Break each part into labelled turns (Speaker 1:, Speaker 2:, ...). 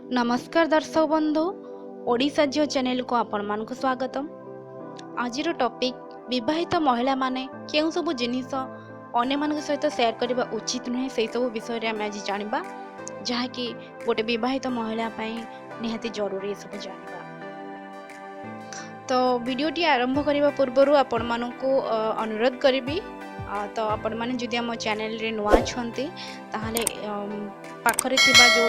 Speaker 1: नमस्कार दर्शक बंधु ओडिशा जियो चैनल को आपण मानक स्वागतम। आज टॉपिक विवाहित महिला माने केउ सब जिनिस अन्य मान सहित शेयर करबा उचित नुहे से सब विषय रे हम आज जानिबा जहा कि गोटे विवाहित महिला पई निहाती जरूरी सब जानिबा। तो वीडियोटी आरंभ करबा पूर्व आपण मानकु अनुरोध करबी तो आपण माने जदि हम चैनल रे नुआ छंती ताहाले पाखरे थिबा जो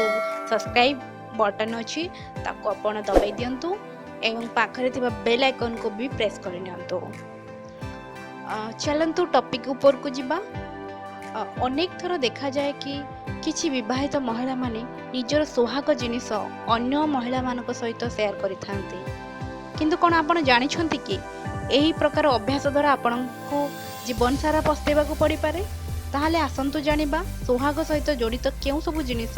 Speaker 1: सब्सक्राइब बटन अच्छी ताको आपण दबाई दियंतु एवं पाखरे थिबा बेल आइकन को भी प्रेस कर नियंतु। चलंतु टॉपिक ऊपर को जिबा। अनेक थर देखा जाए कि किछि विवाहित महिला माने निजर सुहाग जिनिस अन्य महिला मानक सहित शेयर करिथांती, किंतु कोन आपण जानि छंती कि एही प्रकार अभ्यास द्वारा आपण को जीवन सारा पस्तेबा को पड़ी पारे। ताहाले आसंतु जानिबा सुहाग सहित जड़ित केउ सब जिनिस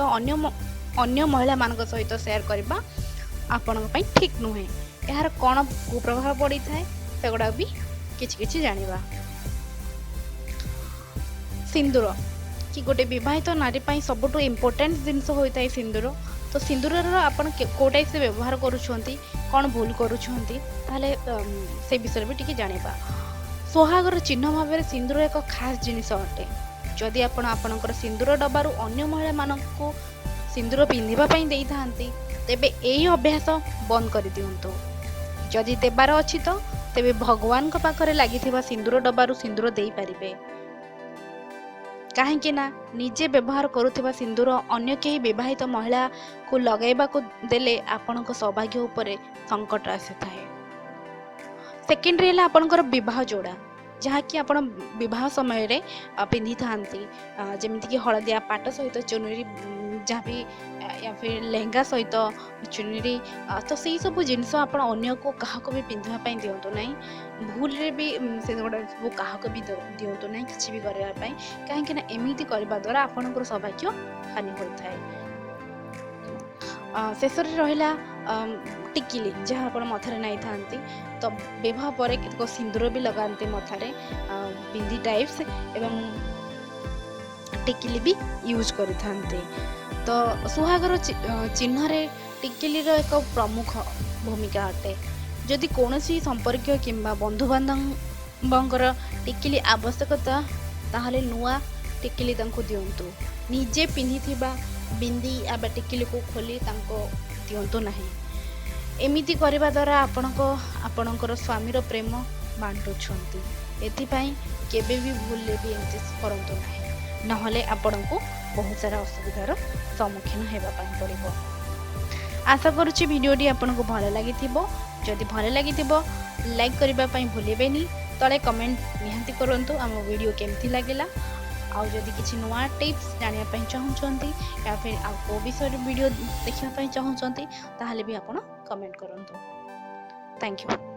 Speaker 1: अन्य महिला मानक सहित शेयर करबा आपण पई ठीक नुहे, यार कोन कुप्रभाव पड़ी थाए सेगुडा भी किछि जानिबा। सिंदूर कि गोटे विवाहित नारी पई सबटु इम्पोर्टेंट जिनिस होइताय सिंदूर। तो सिंदूर आपण कोटाई से व्यवहार करूछंती कोन भूल करूछंती ताले से विषय भी टिके जानिबा। सुहागर चिन्ह भाव सिंदूर एक खास जिनिस अटे। जदि आपण आपणकर सिंदूर डबारू अन्य महिला मानक सिंदूर पिंधिबा पई देई थांती तेबे एही अभ्यास बंद कर दियंतु। जदि देबार अछि तो तेबे भगवान को पाखरे लागिथिबा सिंदूर डबारू सिंदूर देई परिबे, काहेकि ना निजे व्यवहार करुथिबा सिंदूर अन्य केही विवाहित महिला को लगाइबा को देले आपणक सौभाग्य उपरे संकट आसी थाए। सेकेंडरी है आपणकर विवाह जोड़ा जहाँ कि आपण विवाह समय रे पिंधि थांती, जेमिति कि हलदिया पाट सहित चुनरी जहाँ भी या फिर लहंगा सहित चुनरी, तो से सब जिनस आप अन्य को कहा भी पिंधा दिंतु ना। भूल रे भी से सब कहा भी दिंतु ना कि भी करने कहीं एमती करने द्वारा आपणकर सौभाग्य हानि होता है। शेष रहा टिकिली जहाँ आप मथारे नहीं था, तो विवाह पर सिंदूर भी लगाते मथारे बिंदी टाइप्स एवं टिकिली भी यूज करते। तो सुहागर चिन्ह रे टिकिली रो एक प्रमुख भूमिका अटे। जदि कौनसी संपर्क किंबा बंधु बांधवंकर टिकिली आवश्यकता ताहले नुआ टिकिली तांको दियंतु। निजे पिंधिथिबा बिंदी आबा टिकिली को खोली तांको दियंतु नाही। एमिति करबा द्वारा आपणकर स्वामीर प्रेम बांटुछंती। एथिपाई केबे भी भूलले भी एमति करंतु नाही, नहले आपणको बहुत सारा असुविधार सम्मुखीन हेबा पाई पड़िबो। आशा करूची वीडियोटी आपनको भल लागिथिबो। जदि भल लागिथिबो लाइक करबा पाई भूलिबेनी, तळे कमेंट निहांती करंतु आम वीडियो केमथि लागिला। आउ जदि किछि नुआ टिप्स जानिया पाई चाहुचंती या फिर आ को विषय वीडियो देखिया पाई चाहुचंती ताहाले भी आपण कमेंट करंतु। Thank you.